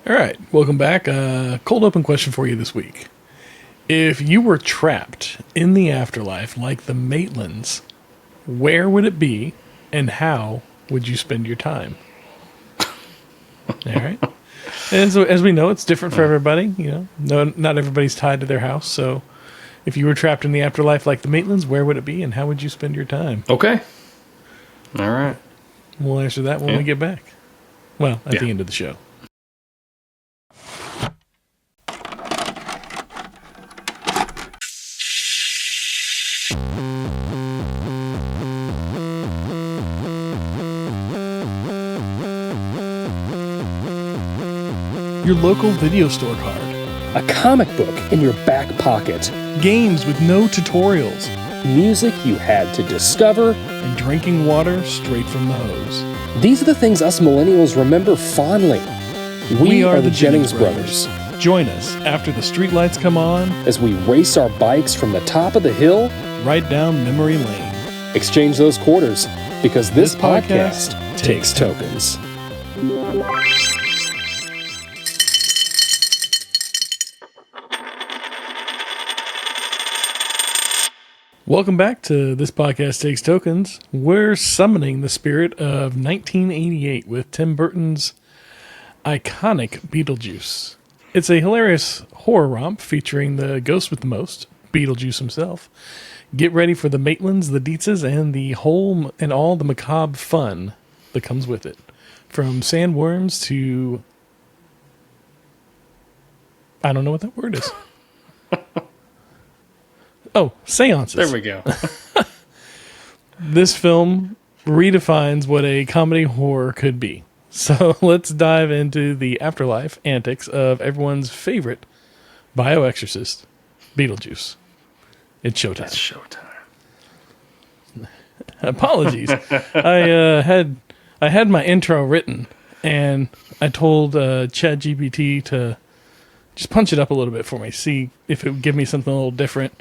All right, welcome back. Cold open question for you this week. If you were trapped in the afterlife like the Maitlands, where would it be and how would you spend your time? All right. And so, as we know, it's different for everybody. Not everybody's tied to their house. So if you were trapped in the afterlife like the Maitlands, where would it be and how would you spend your time? Okay. All right. We'll answer that when we get back. Well, at the end of the show. Your local video store card. A comic book in your back pocket. Games with no tutorials. Music you had to discover. And drinking water straight from the hose. These are the things us millennials remember fondly. We are the Jennings brothers. Join us after the streetlights come on as we race our bikes from the top of the hill right down memory lane. Exchange those quarters because this podcast takes tokens. Welcome back to This Podcast Takes Tokens. We're summoning the spirit of 1988 with Tim Burton's iconic Beetlejuice. It's a hilarious horror romp featuring the ghost with the most, Beetlejuice himself. Get ready for the Maitlands, the Dietzes, and all the macabre fun that comes with it. From sandworms to... I don't know what that word is. Oh, seances. There we go. This film redefines what a comedy horror could be. So let's dive into the afterlife antics of everyone's favorite bioexorcist, Beetlejuice. It's showtime. It's showtime. Apologies. I had my intro written, and I told ChatGPT to just punch it up a little bit for me, see if it would give me something a little different.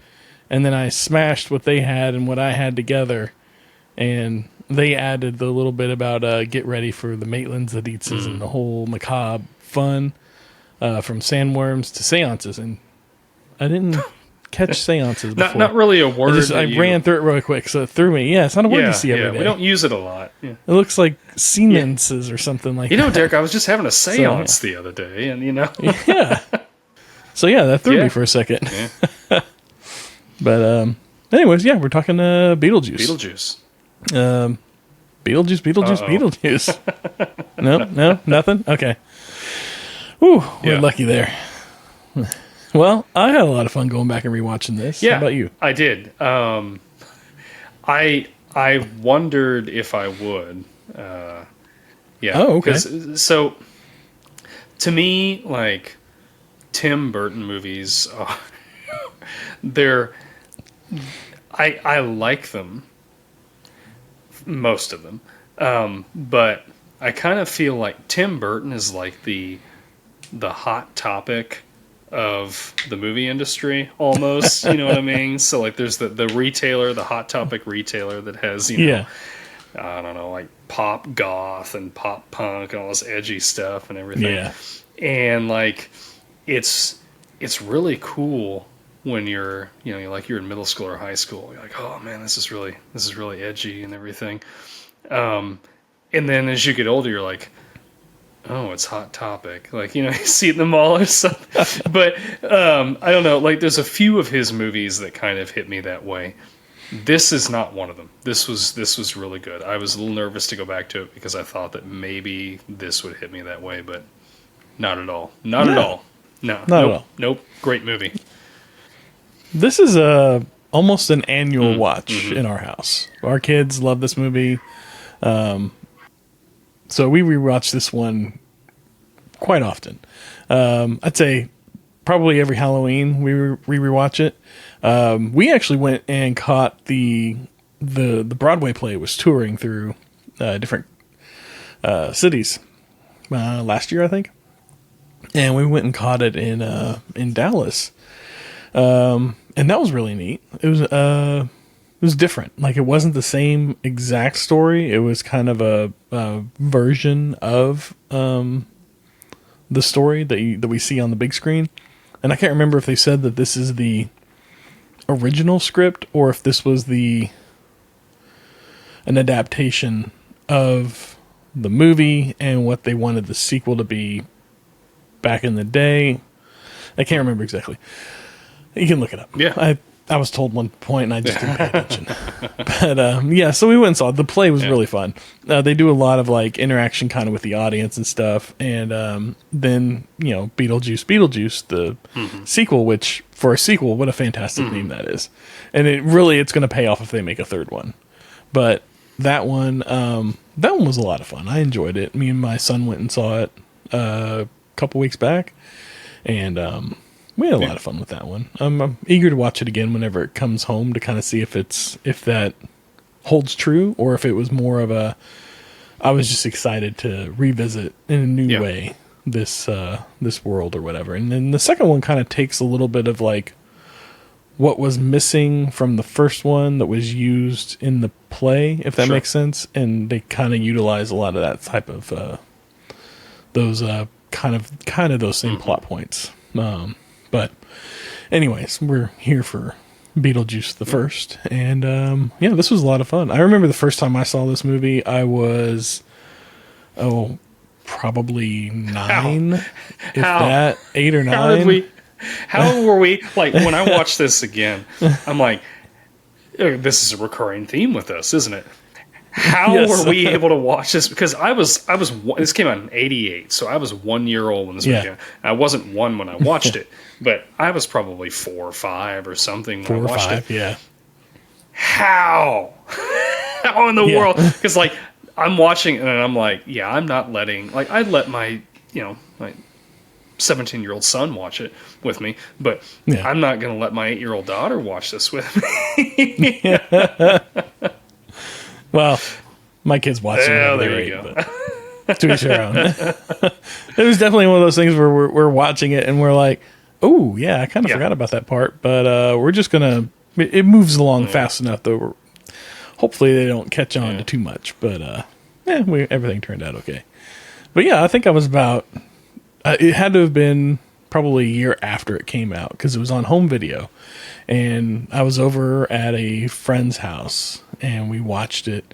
And then I smashed what they had and what I had together, and they added the little bit about get ready for the Maitlands, the Dietzes, and the whole macabre fun from sandworms to seances. And I didn't catch seances before. Not really a word. I ran through it real quick, so it threw me. Yeah, it's not a word you see every day. We don't use it a lot. Yeah. It looks like seances or something like that. Derek, I was just having a seance the other day, and Yeah. So yeah, that threw me for a second. Yeah. But anyways, we're talking Beetlejuice. Beetlejuice. No, nothing? Okay. Whew, we're lucky there. Well, I had a lot of fun going back and rewatching this. Yeah, how about you? I did. I wondered if I would. Oh, okay. So, to me, like, Tim Burton movies, I like them, most of them, but I kind of feel like Tim Burton is like the hot topic of the movie industry, almost. You know what I mean? So like, there's the retailer, the hot topic retailer that has I don't know, like pop goth and pop punk and all this edgy stuff and everything. Yeah, and like it's really cool. When you're in middle school or high school, you're like, oh man, this is really edgy and everything. And then as you get older, you're like, oh, it's Hot Topic. Like, you see it in the mall or something. But I don't know. Like, there's a few of his movies that kind of hit me that way. This is not one of them. This was really good. I was a little nervous to go back to it because I thought that maybe this would hit me that way, but not at all. Not at all. No. Not at all. Nope. Great movie. This is almost an annual watch in our house. Our kids love this movie. So we rewatch this one quite often. I'd say probably every Halloween we rewatch it. We actually went and caught the Broadway play was touring through different cities last year, I think. And we went and caught it in Dallas. And that was really neat. It was different. Like, it wasn't the same exact story. It was kind of a version of the the story that we see on the big screen. And I can't remember if they said that this is the original script or if this was an adaptation of the movie and what they wanted the sequel to be back in the day. I can't remember exactly. You can look it up. Yeah. I was told one point and I just didn't pay attention. But yeah, so we went and saw it. The play was really fun. They do a lot of like interaction kind of with the audience and stuff. And then, Beetlejuice, the sequel, which for a sequel, what a fantastic name that is. And it's going to pay off if they make a third one. But that one was a lot of fun. I enjoyed it. Me and my son went and saw it a couple weeks back. And we had a lot of fun with that one. I'm eager to watch it again whenever it comes home to kind of see if that holds true or if it was more of I was just excited to revisit in a new way this world or whatever. And then the second one kind of takes a little bit of like what was missing from the first one that was used in the play, if that makes sense. And they kind of utilize a lot of that type of those kind of those same plot points. But anyways, we're here for Beetlejuice the first. And this was a lot of fun. I remember the first time I saw this movie, I was, probably 9, if that, 8 or 9. How were we, like, when I watched this again, I'm like, this is a recurring theme with us, isn't it? How were we able to watch this? Because this came out in 88, so I was 1 year old when this came out. I wasn't 1 when I watched it, but I was probably 4 or 5 or something when I watched it. Yeah. How? How in the world? Because, like, I'm watching and I'm like, I'm not letting, like, I'd let my 17-year-old son watch it with me, but I'm not going to let my 8-year-old daughter watch this with me. Well, my kids watch it. There you go. But to each their own. It was definitely one of those things where we're watching it and we're like, oh, yeah, I kind of forgot about that part. But we're just going to... It moves along fast enough, though. Hopefully they don't catch on to too much. But, everything turned out okay. But, I think I was about... it had to have been probably a year after it came out because it was on home video. And I was over at a friend's house and we watched it.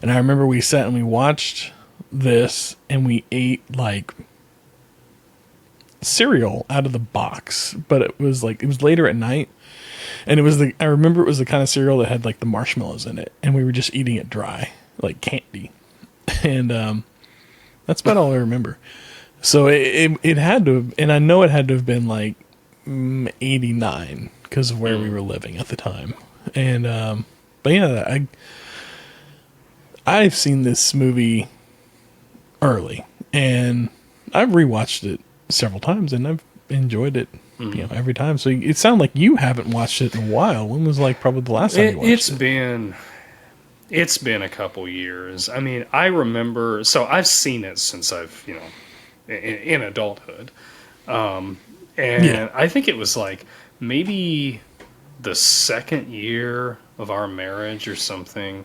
And I remember we sat and we watched this and we ate like cereal out of the box. But it was later at night. And I remember it was the kind of cereal that had like the marshmallows in it. And we were just eating it dry, like candy. And that's about all I remember. So it had to have, and I know it had to have been like 89 because of where we were living at the time. And, but I've seen this movie early and I've rewatched it several times and I've enjoyed it, every time. So it sounded like you haven't watched it in a while. When was like probably the last time you watched it? It's been a couple years. I mean, I remember, so I've seen it since I've, in adulthood. And I think it was like maybe the second year of our marriage or something.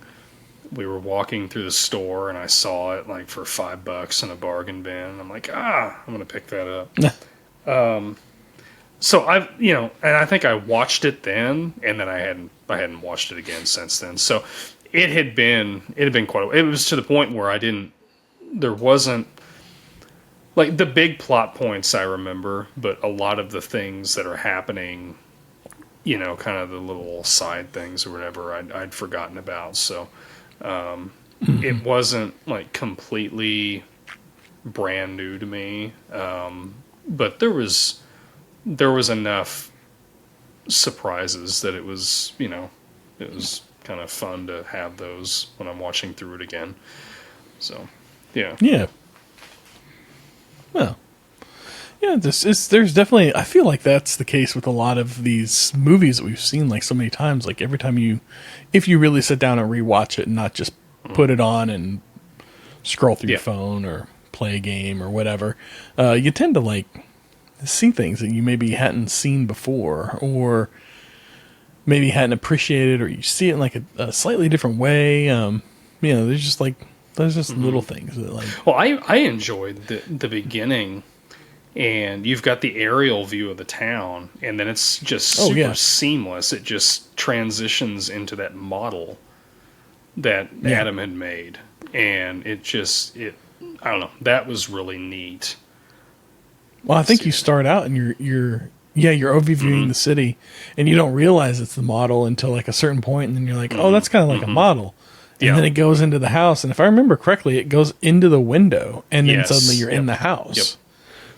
We were walking through the store and I saw it like for $5 in a bargain bin. And I'm like, I'm going to pick that up. So I've, and I think I watched it then and then I hadn't watched it again since then. So it had been quite it was to the point where there wasn't, like, the big plot points I remember, but a lot of the things that are happening, kind of the little side things or whatever, I'd forgotten about. So it wasn't, like, completely brand new to me. But there was enough surprises that it was, it was kind of fun to have those when I'm watching through it again. So, yeah. Yeah. Well, yeah, there's definitely, I feel like that's the case with a lot of these movies that we've seen like so many times. Like every time if you really sit down and rewatch it and not just put it on and scroll through your phone or play a game or whatever, you tend to like see things that you maybe hadn't seen before or maybe hadn't appreciated, or you see it in like a slightly different way. There's just little things that like. Well, I enjoyed the beginning and you've got the aerial view of the town, and then it's just super seamless. It just transitions into that model that Adam had made, and I don't know, that was really neat. Well, I think you start out and you're overviewing the city, and you don't realize it's the model until like a certain point, and then you're like, oh, that's kind of like a model. And then it goes into the house, and if I remember correctly, it goes into the window, and then suddenly you're in the house. Yep.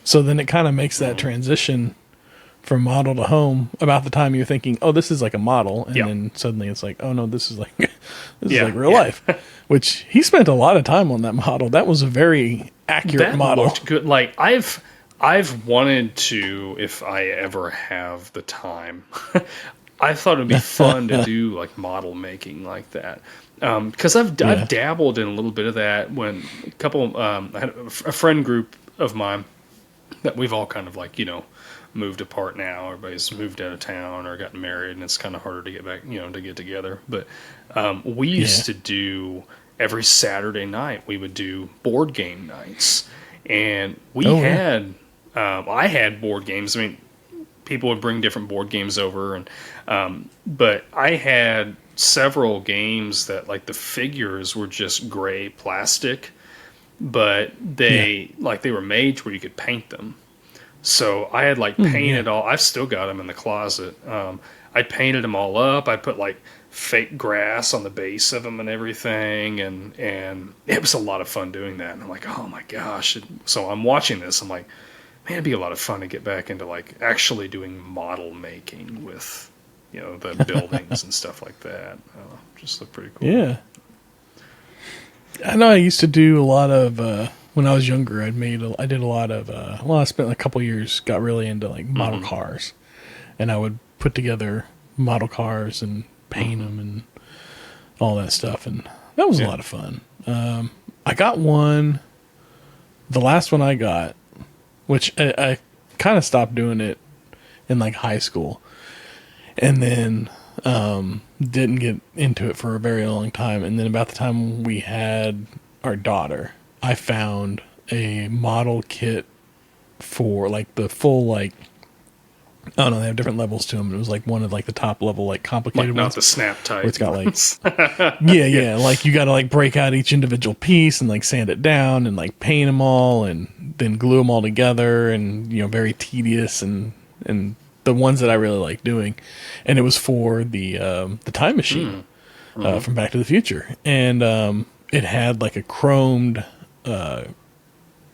So then it kind of makes that transition from model to home about the time you're thinking, oh, this is like a model, and then suddenly it's like, oh no, this is like real life. Which he spent a lot of time on that model. That was a very accurate model. Looked good. Like I've wanted to, if I ever have the time, I thought it'd be fun to do like model making like that. Because I've dabbled in a little bit of that when I had a friend group of mine that we've all kind of like, moved apart now. Everybody's moved out of town or gotten married, and it's kind of harder to get back, to get together. But we used to do every Saturday night, we would do board game nights. And I had board games. I mean, people would bring different board games over, and but I had several games that like the figures were just gray plastic, but they were made where you could paint them. So I had like painted all. I've still got them in the closet. I painted them all up. I put like fake grass on the base of them and everything, and it was a lot of fun doing that. And I'm like, oh my gosh! So I'm watching this. I'm like, man, it'd be a lot of fun to get back into like actually doing model making with, the buildings and stuff like that. Just look pretty cool. Yeah. I know I used to do a lot of, when I was younger, I did a lot of, I spent a couple years, got really into like model cars, and I would put together model cars and paint them and all that stuff. And that was a lot of fun. I got one, the last one I got, which I kind of stopped doing it in like high school, and then didn't get into it for a very long time. And then about the time we had our daughter, I found a model kit for like the full, like, I don't know, they have different levels to them. It was like one of like the top level, like complicated like not ones. the snap type. Where it's got like, yeah. Like you got to like break out each individual piece and like sand it down and like paint them all and then glue them all together, and very tedious, and the ones that I really like doing. And it was for the time machine from Back to the Future, and it had like a chromed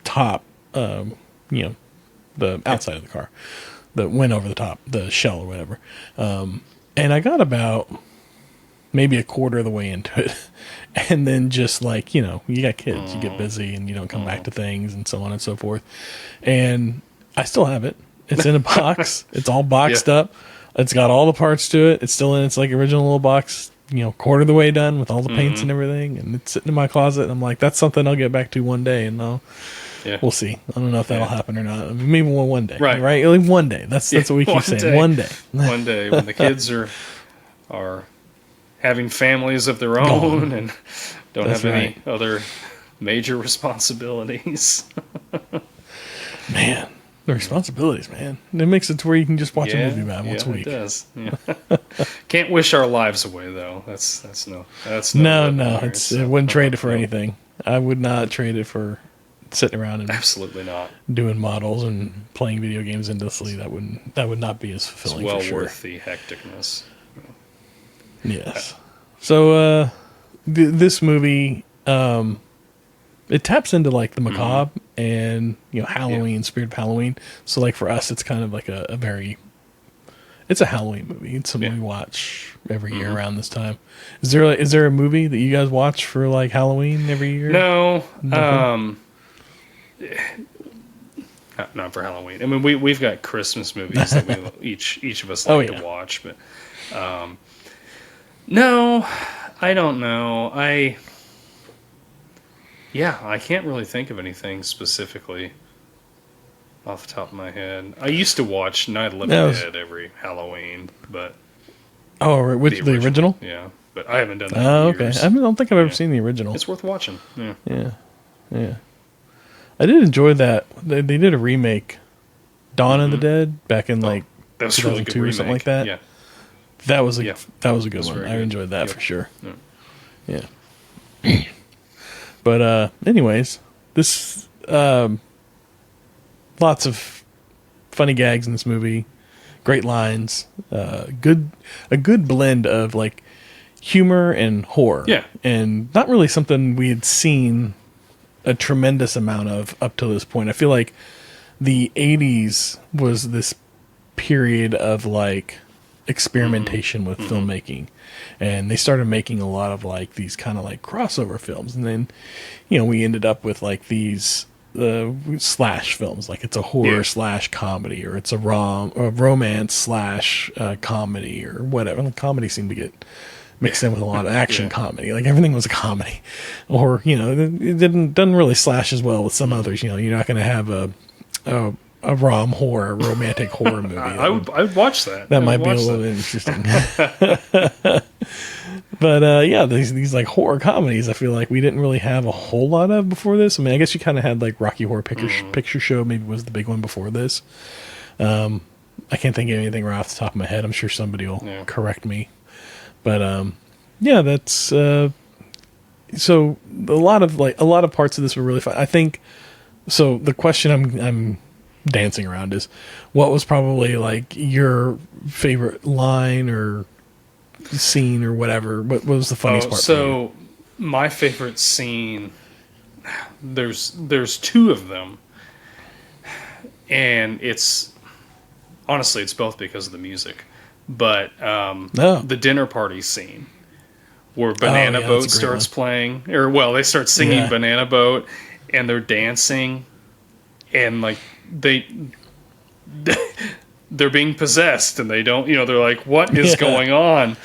top, the outside of the car that went over the top, the shell or whatever. And I got about maybe a quarter of the way into it. And then just like, you got kids, you get busy and you don't come back to things and so on and so forth. And I still have it. It's in a box. It's all boxed up. It's got all the parts to it. It's still in its like original little box, quarter of the way done with all the paints and everything. And it's sitting in my closet. And I'm like, that's something I'll get back to one day. And we'll see. I don't know if that'll happen or not. I mean, maybe one day. Right? Only one day. That's what we keep saying. One day. One day when the kids are having families of their own and don't have any other major responsibilities. Man, the responsibilities, man. It makes it to where you can just watch a movie about once a week. It does. Yeah. Can't wish our lives away though. That's no. I wouldn't trade it for anything. I would not trade it for sitting around and absolutely not doing models and playing video games endlessly. That would not be as fulfilling. It's well for sure. worth the hecticness. Yes. So this movie, it taps into like the macabre and Halloween, spirit of Halloween. So like for us, it's kind of like it's a Halloween movie. It's something we watch every year around this time. Is there a movie that you guys watch for like Halloween every year? No. Not for Halloween. I mean, we've got Christmas movies that we each of us like to watch, but no, I don't know. I can't really think of anything specifically off the top of my head. I used to watch Night of the Living Dead every Halloween, but which the original? Yeah, but I haven't done that in years. I don't think I've ever seen the original. It's worth watching. Yeah. I did enjoy that. They did a remake Dawn of the Dead back in like that was 2002 really or something like that. Yeah. That was a good one. very I good. enjoyed that Yep. for sure. Yeah. Yeah. But anyways, this lots of funny gags in this movie, great lines, a good blend of like humor and horror. Yeah. And not really something we had seen a tremendous amount of up to this point. I feel like the 80s was this period of like experimentation with filmmaking, and they started making a lot of like these kind of like crossover films, and then we ended up with like these slash films, like it's a horror slash comedy, or it's a romance slash comedy, or whatever. And comedy seemed to get mixed in with a lot of action comedy, like everything was a comedy, or it doesn't really slash as well with some others. You're not going to have a romantic horror movie. I would watch that. That might be a little interesting. But these like horror comedies, I feel like we didn't really have a whole lot of before this. I mean, I guess you kind of had like Rocky Horror Picture Show, maybe was the big one before this. I can't think of anything right off the top of my head. I'm sure somebody will correct me. But that's so a lot of parts of this were really fun. I think so. The question I'm dancing around is, what was probably like your favorite line or scene or whatever? What was the funniest part? So my favorite scene, there's two of them, and it's both because of the music, but the dinner party scene where Banana Boat starts playing, they start singing Banana Boat, and they're dancing, and like they're being possessed, and they don't, they're like, what is going on?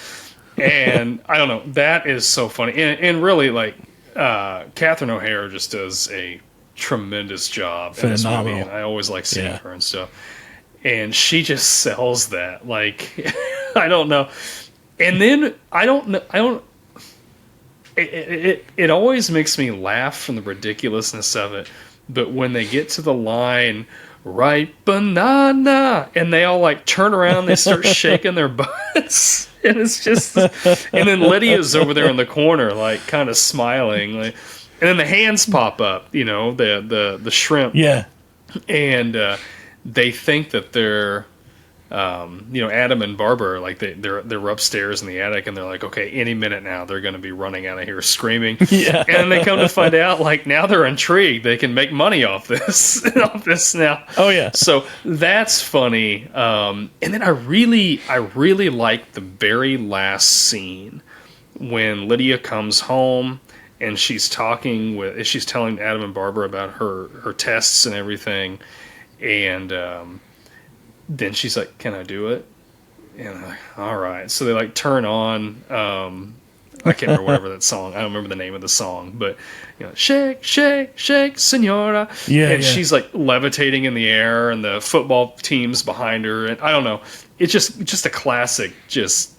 And I don't know, that is so funny. And really, like, Catherine O'Hara just does a tremendous job in this movie, and I always like seeing her and stuff. And she just sells that, like, I don't know. And then it always makes me laugh from the ridiculousness of it. But when they get to the line, right banana, and they all like turn around, they start shaking their butts, and it's just, and then Lydia's over there in the corner, like kind of smiling, like, and then the hands pop up, the shrimp, and they think that they're, Adam and Barbara, like they're upstairs in the attic, and they're like, okay, any minute now they're going to be running out of here screaming. And then they come to find out, like, now they're intrigued, they can make money off this now. So that's funny. And then I really like the very last scene when Lydia comes home and she's telling Adam and Barbara about her tests and everything, and then she's like, can I do it? And I'm like, all right. So they like turn on, I can't remember whatever that song, I don't remember the name of the song, but shake, shake, shake, senora. And she's like levitating in the air, and the football team's behind her, and I don't know. It's just a classic just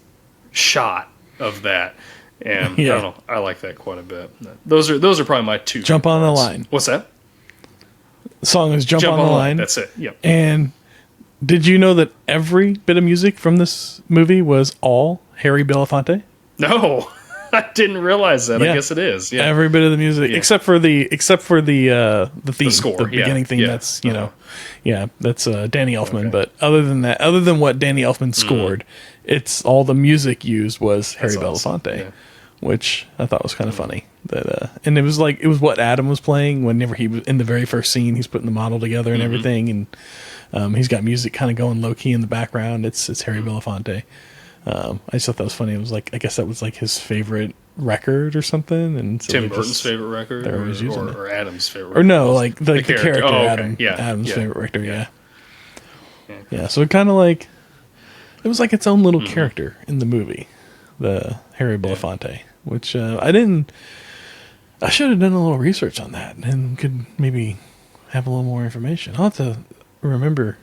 shot of that. And I don't know, I like that quite a bit. Those are probably my two. Jump on the Line. What's that? The song is Jump on the Line. That's it. Yep. And did you know that every bit of music from this movie was all Harry Belafonte? No, I didn't realize that. I guess it is. Yeah, every bit of the music except for the theme, the score, the beginning theme. That's that's Danny Elfman. But other than what Danny Elfman scored, it's all the music used was Harry Belafonte, which I thought was kind of funny. That and it was what Adam was playing whenever he was in the very first scene. He's putting the model together and everything, and he's got music kind of going low key in the background. It's Harry Belafonte. I just thought that was funny. It was like, I guess that was like his favorite record or something. And so Tim Burton's favorite record, or Adam's favorite record? Or no, like the character Adam. Adam's favorite record. Yeah. So it kind of like, it was like its own little character in the movie, the Harry Belafonte, which I should have done a little research on that and could maybe have a little more information. I'll have to remember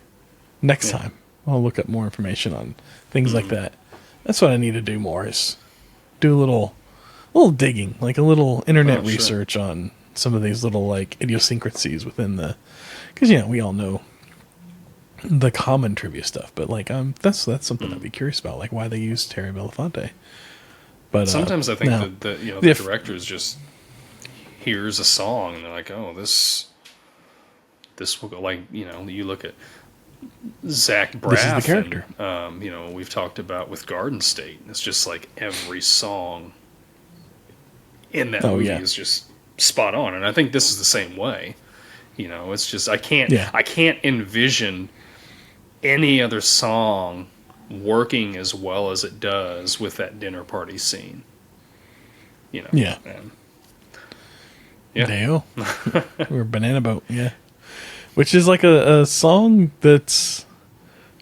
next time. I'll look up more information on things like that. That's what I need to do more, is do a little digging, like a little internet research on some of these little like idiosyncrasies within because we all know the common trivia stuff. But like, that's something I'd be curious about, like why they used Harry Belafonte. But sometimes I think no. the directors just hears a song and they're like, oh, this will go, like, you look at Zach Braff. This is the character. And, we've talked about with Garden State. It's just like every song in that movie is just spot on. And I think this is the same way. It's just I can't envision any other song working as well as it does with that dinner party scene. Yeah. Dale. Or Banana Boat, yeah. Which is like a song that's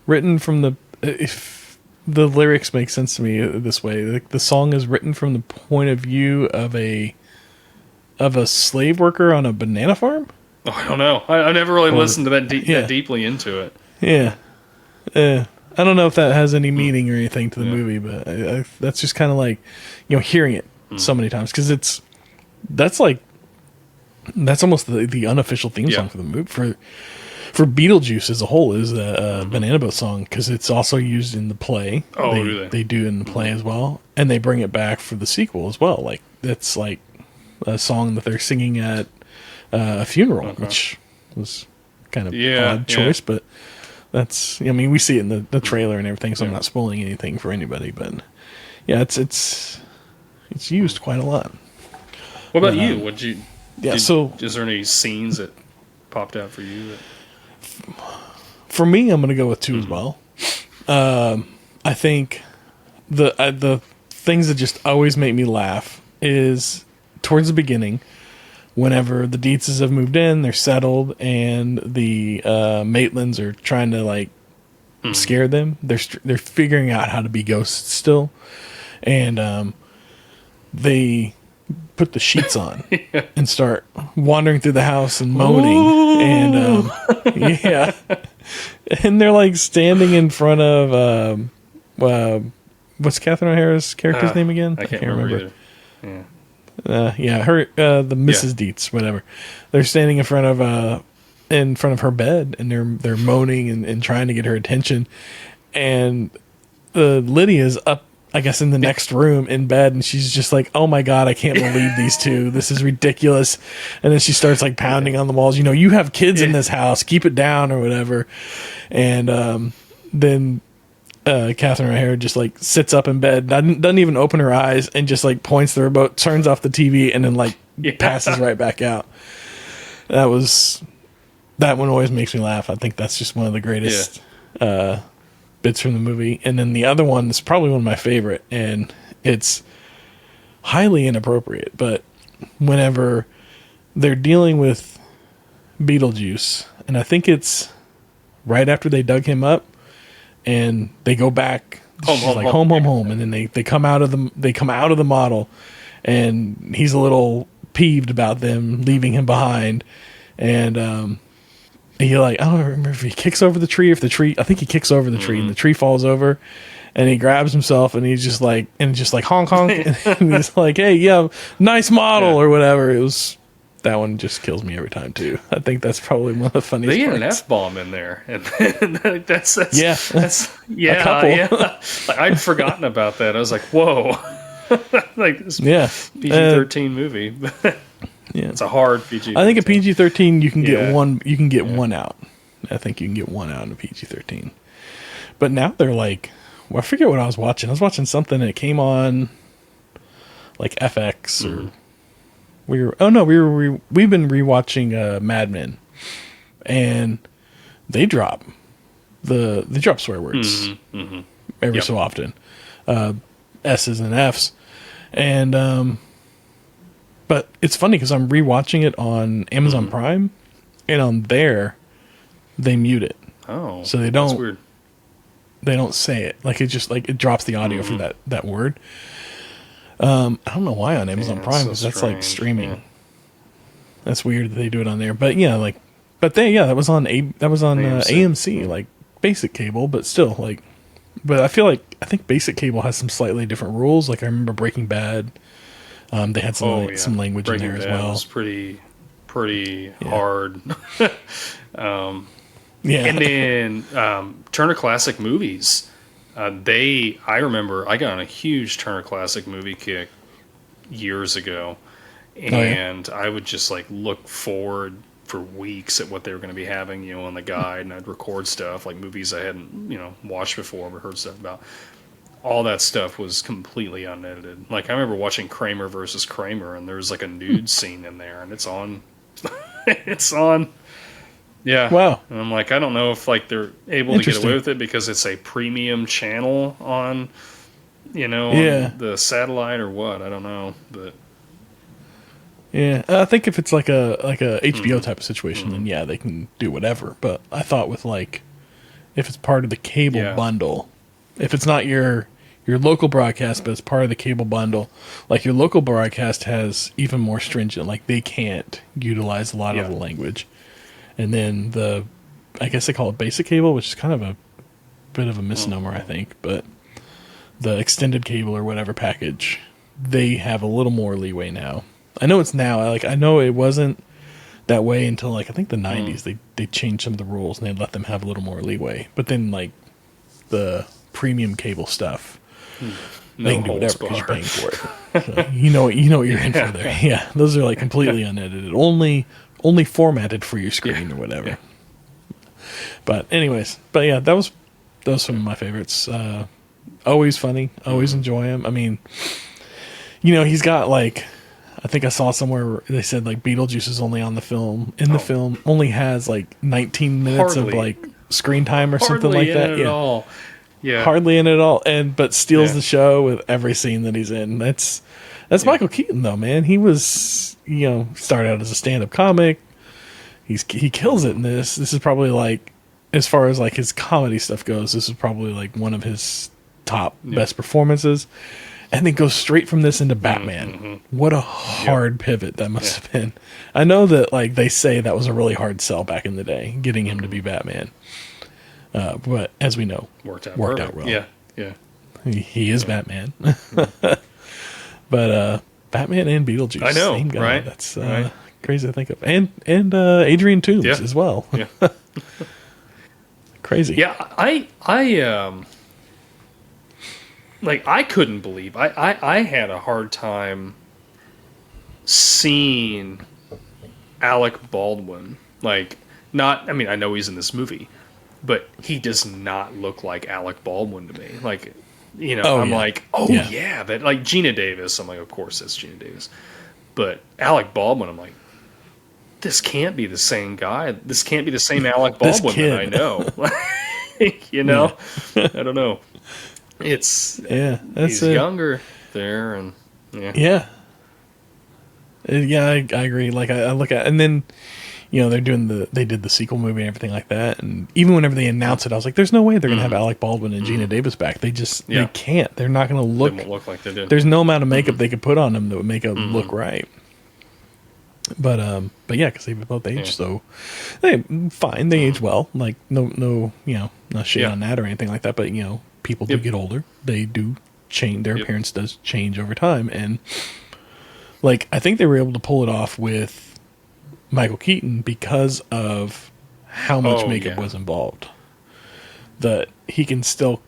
written from if the lyrics make sense to me this way. Like the song is written from the point of view of a slave worker on a banana farm. Oh, I don't know. I never really listened to that deeply into it. Yeah. I don't know if that has any meaning or anything to the movie, but that's just kind of like, hearing it so many times, because that's almost the unofficial theme song for the movie for Beetlejuice as a whole is a Banana Boat song, because it's also used in the play. Oh, they do it in the play as well, and they bring it back for the sequel as well. Like that's like a song that they're singing at a funeral, which was kind of odd choice, but that's, we see it in the trailer and everything, so I'm not spoiling anything for anybody, but yeah, it's used quite a lot. What about you? What'd you? So is there any scenes that popped out for you? For me, I'm going to go with 2 as well. I think the things that just always make me laugh is towards the beginning, whenever the Dietzes have moved in, they're settled, and the Maitlands are trying to scare them. They're figuring out how to be ghosts still, and they put the sheets on and start wandering through the house and moaning. Ooh. And and they're like standing in front of what's Catherine O'Hara's character's name again? I can't remember. Her the Mrs. Dietz, whatever. They're standing in front of her bed, and they're moaning and trying to get her attention. And Lydia's up, I guess, in the next room in bed, and she's just like, oh my God, I can't believe these two. This is ridiculous. And then she starts like pounding on the walls. You have kids in this house. Keep it down or whatever. And then Catherine O'Hara just like sits up in bed, doesn't even open her eyes, and just like points the remote, turns off the TV, and then passes right back out. That one always makes me laugh. I think that's just one of the greatest bits from the movie. And then the other one is probably one of my favorite, and it's highly inappropriate, but whenever they're dealing with Beetlejuice, and I think it's right after they dug him up, and they go back home, and then they come out of the model, and he's a little peeved about them leaving him behind, and he I don't remember if he kicks over the tree, I think he kicks over the tree, and the tree falls over, and he grabs himself, and he's just like honk honk, and he's like, hey, yeah, nice model or whatever. That one just kills me every time too. I think that's probably one of the funniest. They get parts. an F-bomb in there, and that's a couple. Like, I'd forgotten about that. I was like, whoa, like this PG-13 movie. It's a hard PG. I think a PG-13 you can get one. You can get one out. I think you can get one out in a PG-13. But now they're like, I forget what I was watching. I was watching something and it came on like FX or. We've been rewatching Mad Men, and they drop swear words every so often, S's and F's, and but it's funny because I'm rewatching it on Amazon Prime, and on there they mute it. Oh, so that's weird. They don't say it, like it just like it drops the audio for that word. I don't know why on Amazon Prime, because that's like streaming. Yeah. That's weird that they do it on there, but that was on AMC, like basic cable, but still but I think basic cable has some slightly different rules. Like I remember Breaking Bad, they had some language in there as well. Was pretty hard. Yeah. And then Turner Classic Movies. I remember I got on a huge Turner Classic movie kick years ago, and I would just like look forward for weeks at what they were going to be having, on the guide, and I'd record stuff like movies I hadn't, watched before or heard stuff about. All that stuff was completely unedited. Like I remember watching Kramer versus Kramer, and there was like a nude scene in there, and it's on. It's on. Yeah. Wow. And I'm like, I don't know if like they're able to get away with it because it's a premium channel on, on the satellite or what. I don't know, but yeah, I think if it's like a HBO type of situation, then yeah, they can do whatever. But I thought with like, if it's part of the cable bundle, if it's not your local broadcast, but it's part of the cable bundle, like your local broadcast has even more stringent, like they can't utilize a lot of the language. And then I guess they call it basic cable, which is kind of a bit of a misnomer, I think. But the extended cable or whatever package, they have a little more leeway now. I know it's now. I know it wasn't that way until like I think the 90s. They changed some of the rules and they let them have a little more leeway. But then like the premium cable stuff, they can do whatever because you're paying for it. So, you know what you're in for there. Yeah, those are like completely unedited, only formatted for your screen or whatever. Yeah. But anyways, yeah, that was some of my favorites. Always funny, always enjoy him. I mean, he's got like, I think I saw somewhere where they said like Beetlejuice is only on the film. The film only has like 19 minutes of like screen time or something like that. At all. Yeah, hardly in it at all, but steals the show with every scene that he's in. That's Michael Keaton though, man. He was started out as a stand-up comic. He kills it in this. This is probably like, as far as like his comedy stuff goes, this is probably like one of his top best performances. And then goes straight from this into Batman. Mm-hmm. What a hard pivot that must have been. I know that like they say that was a really hard sell back in the day, getting him to be Batman. But as we know, worked out well. Yeah. He is Batman. But Batman and Beetlejuice, I know, same guy. Right? That's crazy to think of. And Adrian Toomes as well. Yeah. Crazy. Yeah, I couldn't believe. I had a hard time seeing Alec Baldwin. Like, not, I mean, I know he's in this movie, but he does not look like Alec Baldwin to me. Like, like, that, like Gina Davis. I'm like, of course that's Gina Davis. But Alec Baldwin, I'm like, this can't be the same guy. This can't be the same Alec Baldwin that I know. I don't know. He's younger there, and I agree. Like I look at, and then they did the sequel movie and everything like that, and even whenever they announced it, I was like, there's no way they're gonna have Alec Baldwin and Gina Davis back. They just they can't. They're not gonna look. They won't look like they did. There's no amount of makeup they could put on them that would make it look right. But yeah, because they both age, so they fine. They age well. Like no, not shit on that or anything like that. But people do get older. They do change. Their appearance does change over time, and like I think they were able to pull it off with Michael Keaton because of how much makeup was involved. That he can still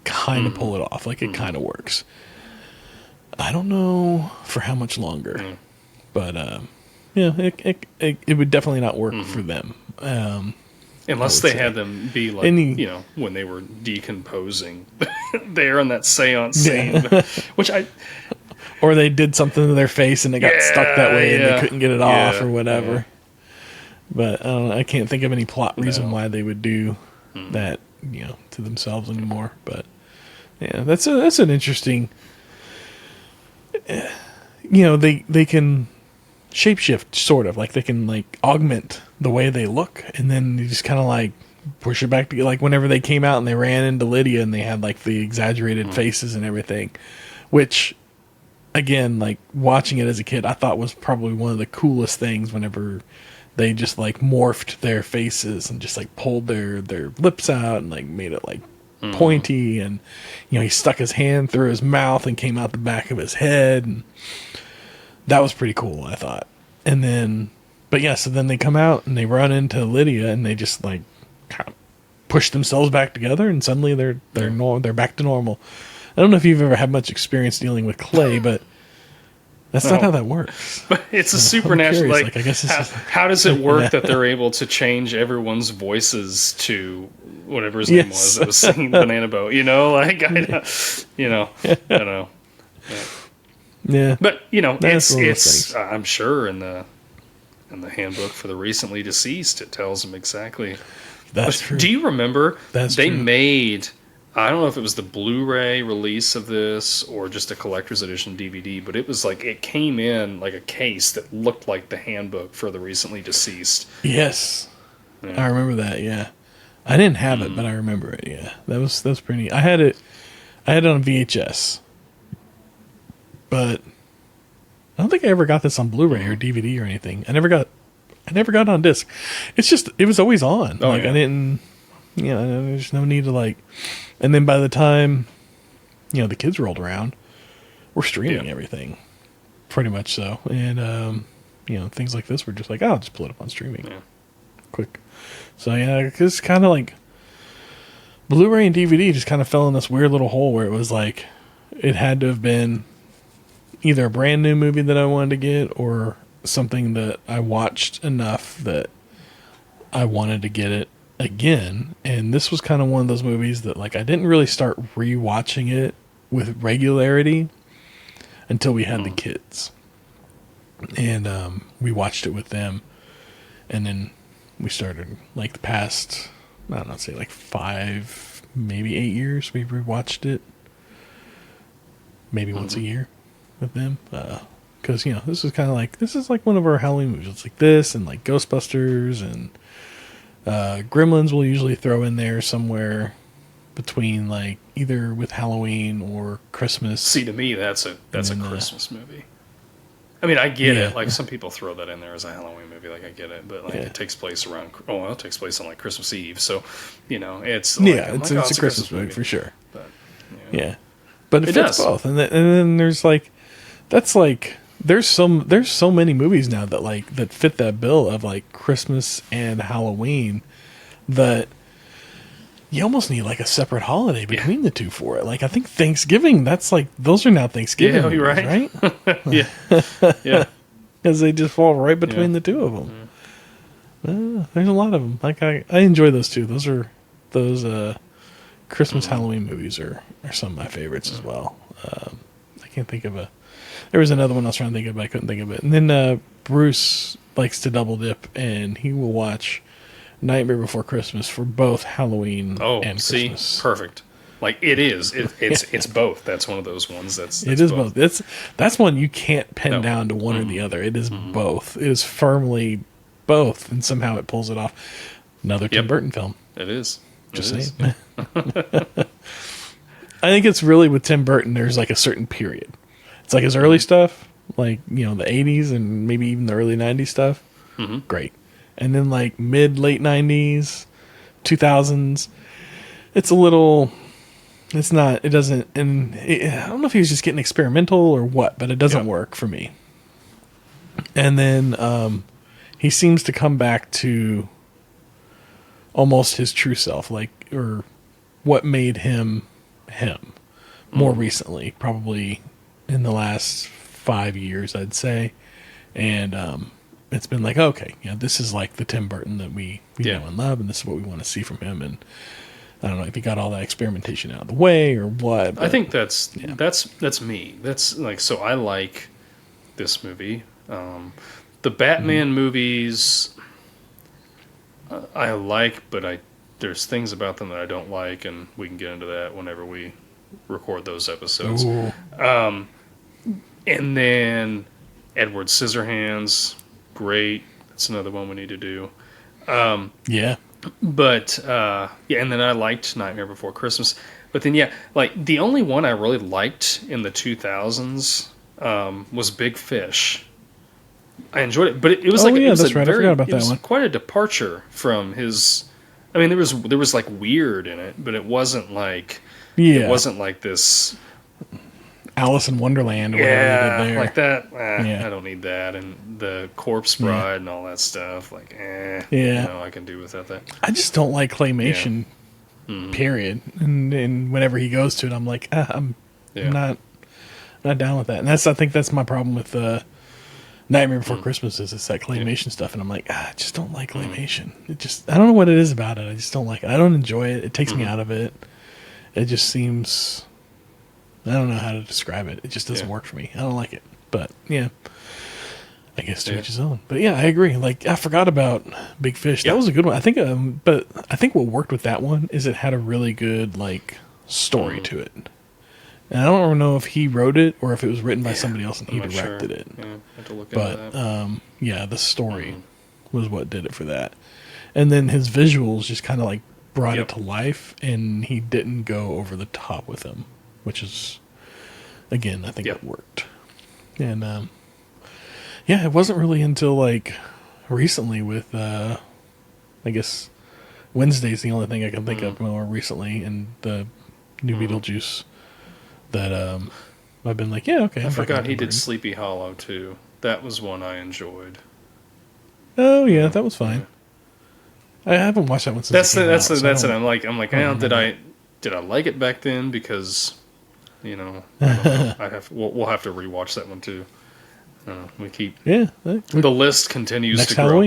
kind of pull it off. Like it kind of works. I don't know for how much longer. But it would definitely not work for them. Unless they had them be like, when they were decomposing there on that seance scene, or they did something to their face and it got stuck that way and they couldn't get it off or whatever. Yeah. But I can't think of any plot reason why they would do that, to themselves anymore. But yeah, that's an interesting. They can shapeshift, sort of like they can like augment the way they look, and then you just kind of like push it back to like whenever they came out and they ran into Lydia and they had like the exaggerated faces and everything, which again, like watching it as a kid, I thought was probably one of the coolest things whenever they just like morphed their faces and just like pulled their lips out and like made it like pointy, and he stuck his hand through his mouth and came out the back of his head, and that was pretty cool, I thought. And then so then they come out and they run into Lydia and they just like kind of push themselves back together, and suddenly they're back to normal. I don't know if you've ever had much experience dealing with clay, but that's not how that works. But it's a supernatural. Like, I guess how does it work that they're able to change everyone's voices to whatever his name was that was singing Banana Boat? You know, like I don't know. Yeah, but it's I'm sure in the handbook for the recently deceased, it tells them exactly. That's true. Do you remember they true. made? I don't know if it was the Blu-ray release of this or just a collector's edition DVD, but it was like it came in like a case that looked like the handbook for the recently deceased. Yes, I remember that. Yeah, I didn't have it, but I remember it. Yeah, that was pretty neat. I had it on VHS, but I don't think I ever got this on Blu-ray or DVD or anything. I never got it on disc. It's just it was always on. I didn't. There's no need to like. And then by the time, the kids rolled around, we're streaming everything, pretty much so. And things like this, we're just like, just pull it up on streaming, quick. So it's kind of like Blu-ray and DVD just kind of fell in this weird little hole where it was like it had to have been either a brand new movie that I wanted to get or something that I watched enough that I wanted to get it again. And this was kind of one of those movies that like I didn't really start rewatching it with regularity until we had the kids, and we watched it with them, and then we started like the past, I don't know, say like 5 maybe 8 years we rewatched it maybe once a year with them, because this is kind of like, this is like one of our Halloween movies. It's like this and like Ghostbusters and Gremlins we'll usually throw in there somewhere between like either with Halloween or Christmas. See, to me, that's a Christmas movie. I mean, I get it. Like some people throw that in there as a Halloween movie. Like I get it, but like it takes place around. It takes place on like Christmas Eve. So, it's like, it's a Christmas movie for sure. But, but it fits both, and then there's like that's like. There's so many movies now that fit that bill of like Christmas and Halloween that you almost need like a separate holiday between the two for it. Like I think Thanksgiving, that's like those are now Thanksgiving movies, you're right? yeah, because they just fall right between the two of them. There's a lot of them. Like I enjoy those too. Those Christmas Halloween movies are some of my favorites as well. I can't think of There was another one I was trying to think of, but I couldn't think of it. And then Bruce likes to double dip, and he will watch Nightmare Before Christmas for both Halloween and Christmas. Perfect. Like it is. It's both. That's one of those ones. That's it is both. That's one you can't pin down to one or the other. It is both. It is firmly both, and somehow it pulls it off. Another Tim Burton film. It is. Just saying. I think it's really with Tim Burton. There's like a certain period. It's like his early stuff, like, the 80s and maybe even the early 90s stuff. Great. And then like late 90s, 2000s, it's a little, it's not, it doesn't, and I don't know if he was just getting experimental or what, but it doesn't work for me. And then he seems to come back to almost his true self, like, or what made him more recently, probably in the last 5 years, I'd say. And it's been like, okay, this is like the Tim Burton that we know and love, and this is what we want to see from him. And I don't know if he got all that experimentation out of the way or what. I think that's me. That's like, so I like this movie. The Batman movies I like, but there's things about them that I don't like, and we can get into that whenever we record those episodes. And then Edward Scissorhands, great. That's another one we need to do. But and then I liked Nightmare Before Christmas. But then like the only one I really liked in the 2000s was Big Fish. I enjoyed it, but it was like I forgot about that one. Quite a departure from his. I mean, there was like weird in it, but it wasn't like it wasn't like this Alice in Wonderland or whatever they did there. like that. Yeah. I don't need that. And the Corpse Bride and all that stuff. Like, I can do without that. I just don't like claymation, period. And whenever he goes to it, I'm like, I'm not down with that. And I think that's my problem with Nightmare Before Christmas is it's that claymation stuff, and I'm like, I just don't like claymation. I don't know what it is about it. I just don't like it. I don't enjoy it. It takes me out of it. It just seems, I don't know how to describe it. It just doesn't work for me. I don't like it. But yeah, I guess to each his own. But yeah, I agree. Like, I forgot about Big Fish. That was a good one. I think, but I think what worked with that one is it had a really good like story to it. And I don't know if he wrote it or if it was written by somebody else and he directed it. Yeah, I have to look into that. The story was what did it for that. And then his visuals just kind of like brought it to life, and he didn't go over the top with them, which is, again, I think it worked. And it wasn't really until like recently with, I guess, Wednesday's the only thing I can think of more recently, and the new Beetlejuice. That I've been like, okay. I forgot he did Sleepy Hollow too. That was one I enjoyed. Oh yeah, that was fine. I haven't watched that one since. That's it. I'm like, did I like it back then? Because I don't know. We'll have to rewatch that one too. We keep the list continues to grow.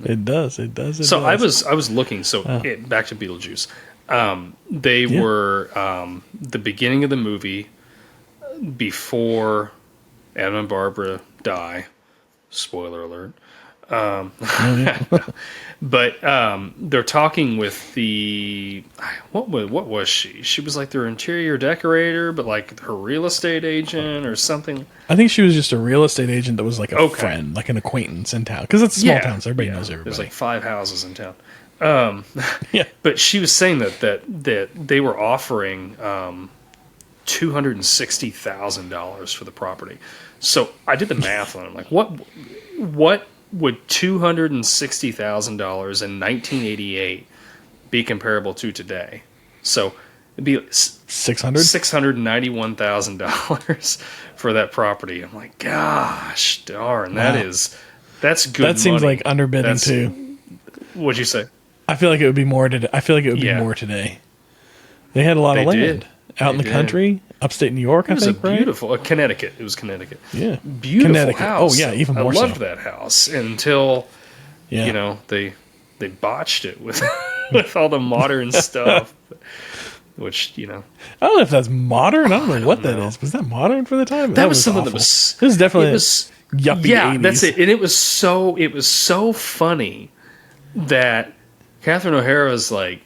It does. So I was looking. Back to Beetlejuice. They were the beginning of the movie before Adam and Barbara die. Spoiler alert. But they're talking with the what was she? She was like their interior decorator, but like her real estate agent or something. I think she was just a real estate agent that was like a friend, like an acquaintance in town, because it's a small town, so everybody knows everybody. There's like 5 houses in town. But she was saying that they were offering $260,000 for the property. So I did the math on it. I'm like, what would $260,000 in 1988 be comparable to today? So it'd be $691,000 for that property. I'm like, gosh darn, that's good. That seems like underbidding too. What'd you say? I feel like it would be more today. Be more today. They had a lot of land out in the country, upstate New York. It was beautiful. Connecticut. It was Connecticut. Yeah, beautiful Connecticut. House. Oh yeah, even more. I loved that house until they botched it with with all the modern stuff. Which I don't know if that's modern. I don't know what that is. Was that modern for the time? That was something awful. that was. It was definitely yuppie. Yeah, 80s. That's it. And it was so funny that Catherine O'Hara's like,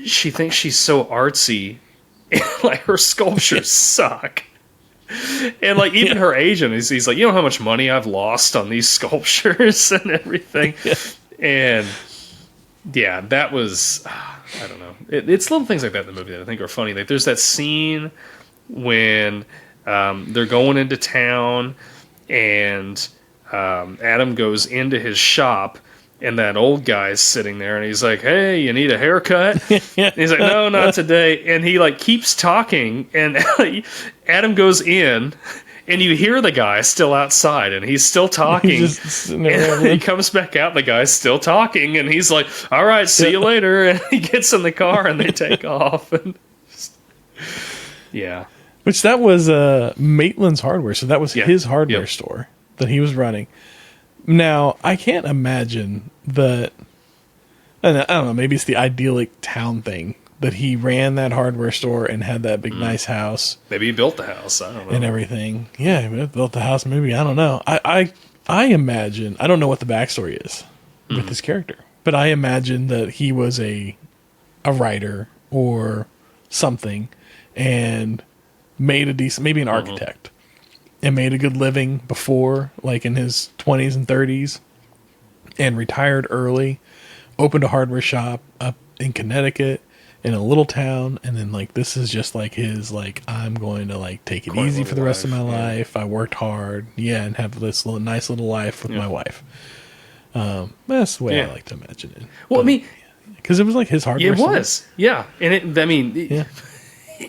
she thinks she's so artsy, and like her sculptures suck. And like even her agent, he's like, you know how much money I've lost on these sculptures and everything. And that was, I don't know. It's little things like that in the movie that I think are funny. Like there's that scene when they're going into town, and Adam goes into his shop. And that old guy's sitting there, and he's like, "Hey, you need a haircut?" And he's like, "No, not today." And he like keeps talking, and Adam goes in, and you hear the guy still outside, and he's still talking. And he comes back out, the guy's still talking, and he's like, "All right, see you later." And he gets in the car, and they take off. And which that was Maitland's Hardware, so that was his hardware store that he was running. Now, I can't imagine that, I don't know, maybe it's the idyllic town thing, that he ran that hardware store and had that big nice house. Maybe he built the house, I don't know. And everything. Yeah, he built the house, maybe, I don't know. I imagine, I don't know what the backstory is with this character, but I imagine that he was a writer or something and made a decent, maybe an architect. And made a good living before, like in his 20s and 30s, and retired early, opened a hardware shop up in Connecticut in a little town, and then like this is just like his like, I'm going to like take it easy for the rest of my life. I worked hard, and have this nice little life with my wife. That's the way I like to imagine it. Well, I mean, because it was like his hardware. It was, and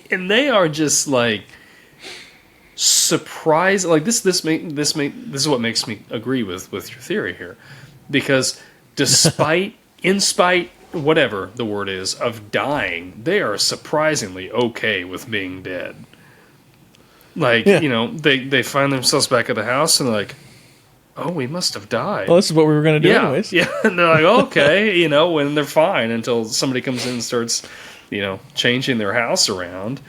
and they are just like surprised. Like this is what makes me agree with your theory here, because in spite whatever the word is of dying, they are surprisingly okay with being dead. Like, they find themselves back at the house and they're like, oh, we must have died. Well, this is what we were going to do anyways. Yeah, and they're like, okay, when they're fine until somebody comes in and starts, changing their house around.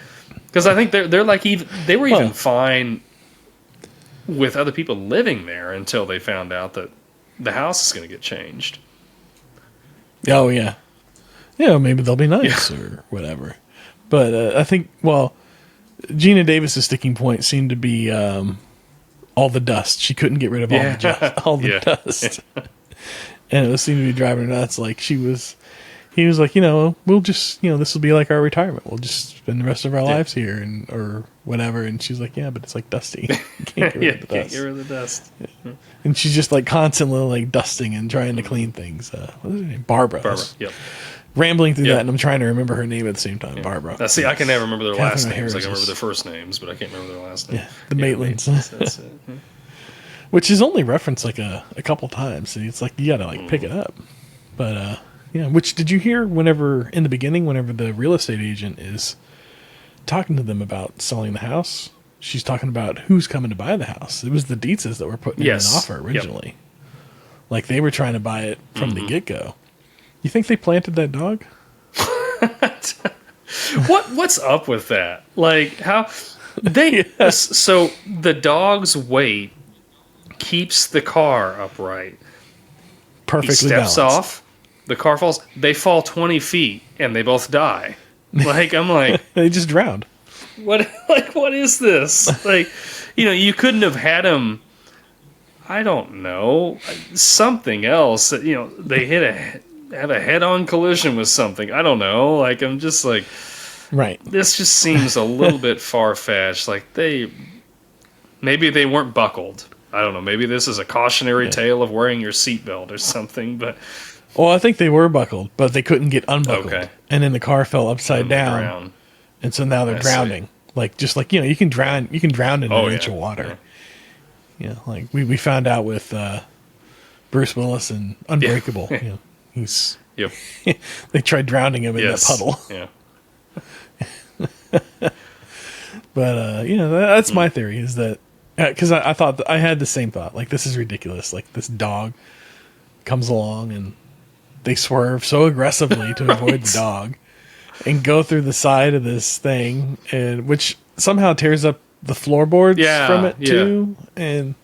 Because I think they're like, they were even fine with other people living there until they found out that the house is going to get changed. Oh, yeah. Yeah, maybe they'll be nice or whatever. But I think, Gina Davis's sticking point seemed to be all the dust. She couldn't get rid of all the dust. And it seemed to be driving her nuts. Like he was like, we'll just, this will be like our retirement. We'll just spend the rest of our lives here or whatever. And she's like, yeah, but it's like dusty. You can't get rid of the dust. Can't get rid of the dust. Yeah. And she's just like constantly like dusting and trying to clean things. What is her name? Barbara. Yep. Rambling through that, and I'm trying to remember her name at the same time. Yeah. Barbara. I can never remember their last names. I can remember their first names, but I can't remember their last name. Yeah, the Maitlands. That's it. Which is only referenced like a couple times. And it's like you gotta like pick it up. But which did you hear whenever in the beginning, whenever the real estate agent is talking to them about selling the house, she's talking about who's coming to buy the house. It was the Dietzes that were putting in an offer originally. Yep. Like they were trying to buy it from the get-go. You think they planted that dog? What's up with that? Like how they so the dog's weight keeps the car upright. Perfectly he steps balanced. off, the car falls. They fall 20 feet and they both die. Like I'm like they just drowned. What is this? Like you couldn't have had him. I don't know, something else. They have a head-on collision with something. I don't know. Like I'm just like, right. This just seems a little bit far-fetched. Like maybe they weren't buckled. I don't know. Maybe this is a cautionary tale of wearing your seatbelt or something. But I think they were buckled, but they couldn't get unbuckled. Okay. And then the car fell upside down, and so now they're drowning. Like just like you can drown in an inch of water. Yeah, like we found out with Bruce Willis in Unbreakable. Yeah. He's Yep. They tried drowning him in that puddle. Yeah. But that's my theory is that because I thought I had the same thought. Like this is ridiculous. Like this dog comes along and they swerve so aggressively to avoid the dog and go through the side of this thing, and which somehow tears up the floorboards from it too. And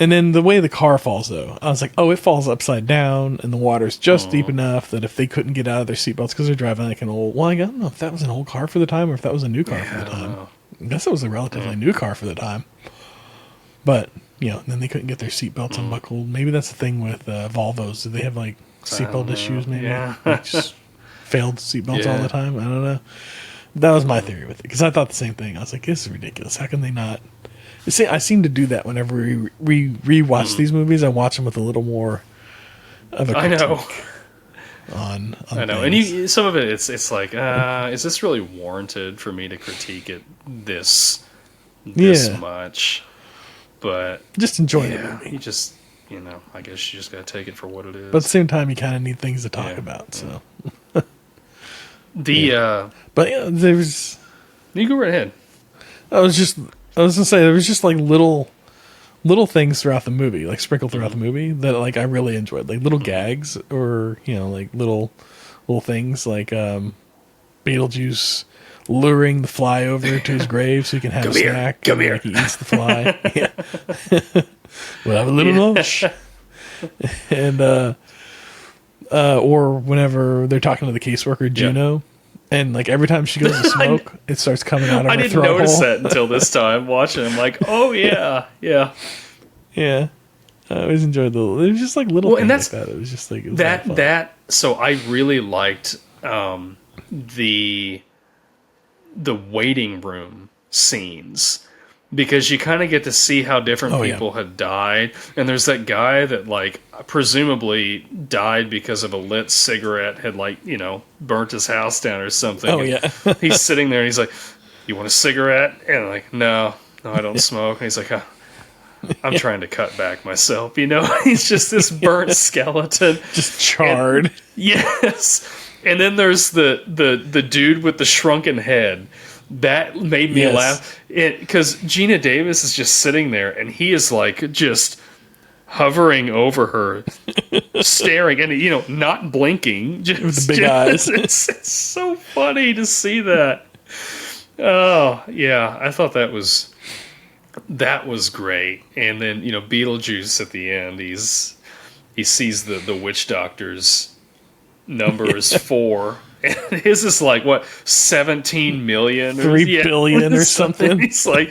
and then the way the car falls, though, I was like, it falls upside down, and the water's just deep enough that if they couldn't get out of their seatbelts because they're driving like an old... Well, I don't know if that was an old car for the time or if that was a new car for the time. I guess it was a relatively new car for the time. But, then they couldn't get their seatbelts unbuckled. Maybe that's the thing with Volvos. Do they have, like, seatbelt issues, maybe? Yeah. Like, just failed seatbelts all the time? I don't know. That was my theory with it, because I thought the same thing. I was like, this is ridiculous. How can they not... See, I seem to do that whenever we rewatch these movies. I watch them with a little more of a critique. I know. I know, things. And some of it, it's like, is this really warranted for me to critique it this much? But just enjoy the movie. You just, I guess you just got to take it for what it is. But at the same time, you kind of need things to talk about. So, but there's. You go right ahead. I was gonna say there was just like little things throughout the movie, like sprinkled throughout the movie that like I really enjoyed, like little gags or like little things like Beetlejuice luring the fly over to his grave so he can have a snack. Come here. Like he eats the fly. We'll have a little lunch. And or whenever they're talking to the caseworker Juno. And like every time she goes to smoke, it starts coming out of her throat. I didn't notice that until this time watching. I'm like, oh yeah. I always enjoyed it was just like little things like that. It was just like that. So I really liked the waiting room scenes because you kind of get to see how different people had died. And there's that guy that, like, presumably died because of a lit cigarette, had, like, you know, burnt his house down or something. Oh, yeah. He's sitting there and he's like, "You want a cigarette?" And I'm like, no, I don't smoke. And he's like, I'm trying to cut back myself, you know? He's just this burnt skeleton. Just charred. And, yes. And then there's the dude with the shrunken head. That made me laugh. Because Gina Davis is just sitting there, and he is, like, just hovering over her, staring, and, you know, not blinking. Just, with the big eyes. It's so funny to see that. Oh, yeah. I thought that was great. And then, you know, Beetlejuice at the end, he sees the witch doctor's number is 4. And his is like, what, 17 million? 3 billion or something. He's like,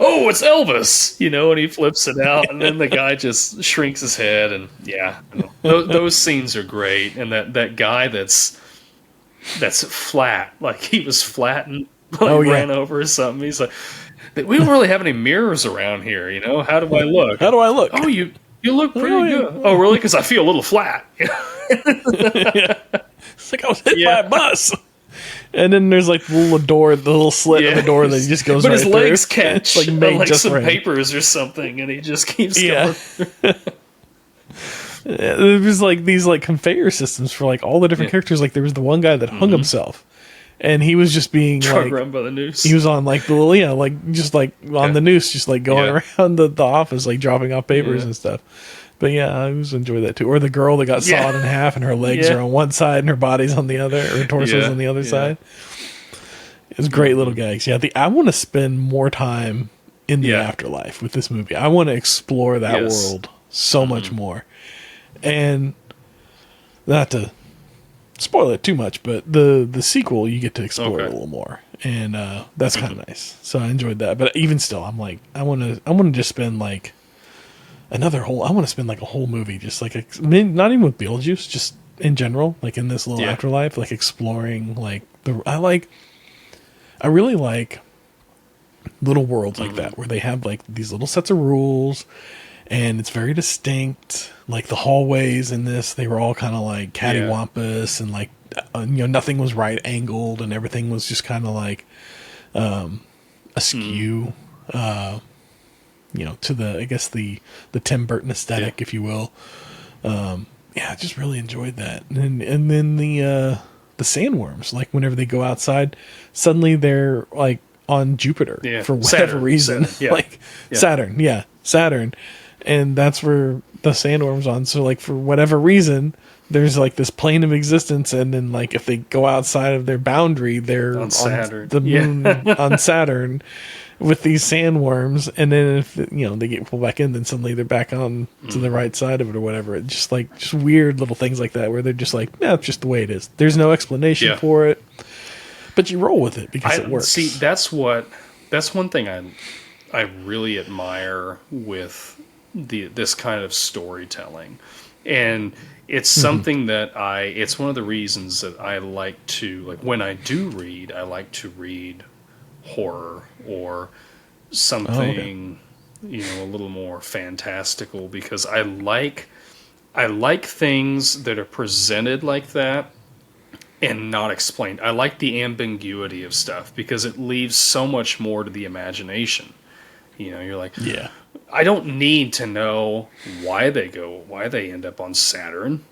"Oh, it's Elvis," you know, and he flips it out. And then the guy just shrinks his head. And yeah, those scenes are great. And that guy that's flat, like he was flat and ran over or something. He's like, "We don't really have any mirrors around here, you know. How do I look?" "Oh, you look pretty good." "Oh, really? Because I feel a little flat." It's like I was hit by a bus. And then there's like the little door, the little slit in the door that he just goes right through. But his legs catch it's like made like just some right. papers or something, and he just keeps going. There was like these like conveyor systems for like all the different characters. Like there was the one guy that hung himself, and he was just being Drug like run by the noose. He was on like the little like just like on the noose, just like going around the office, like dropping off papers and stuff. But yeah, I always enjoy that too. Or the girl that got sawed in half and her legs are on one side and her body's on the other, or her torso's on the other side. It's great little gags. Yeah, I want to spend more time in the afterlife with this movie. I want to explore that world so much more. And not to spoil it too much, but the sequel you get to explore it a little more, and that's kind of nice. So I enjoyed that. But even still, I'm like, I want to just spend like I want to spend like a whole movie just like not even with Beetlejuice, just in general, like in this little afterlife, like exploring like I really like little worlds like that where they have like these little sets of rules. And it's very distinct. Like the hallways in this, they were all kind of like cattywampus, and like you know, nothing was right angled, and everything was just kind of like askew. You know, to the Tim Burton aesthetic, if you will. I just really enjoyed that. And then the sandworms, like whenever they go outside, suddenly they're like on Jupiter for whatever reason, Saturn. And that's where the sandworm's on. So like for whatever reason, there's like this plane of existence, and then like if they go outside of their boundary, they're on Saturn. The moon on Saturn with these sandworms. And then if you know they get pulled back in, then suddenly they're back on to the right side of it or whatever. It's just weird little things like that where they're just like, it's just the way it is. There's no explanation for it, but you roll with it because it works. See, that's one thing I really admire with this kind of storytelling, and it's something that it's one of the reasons that I like to, like, when I do read, I like to read horror or something you know, a little more fantastical, because I like things that are presented like that and not explained. I like the ambiguity of stuff because it leaves so much more to the imagination. You know, you're like, I don't need to know why they end up on Saturn.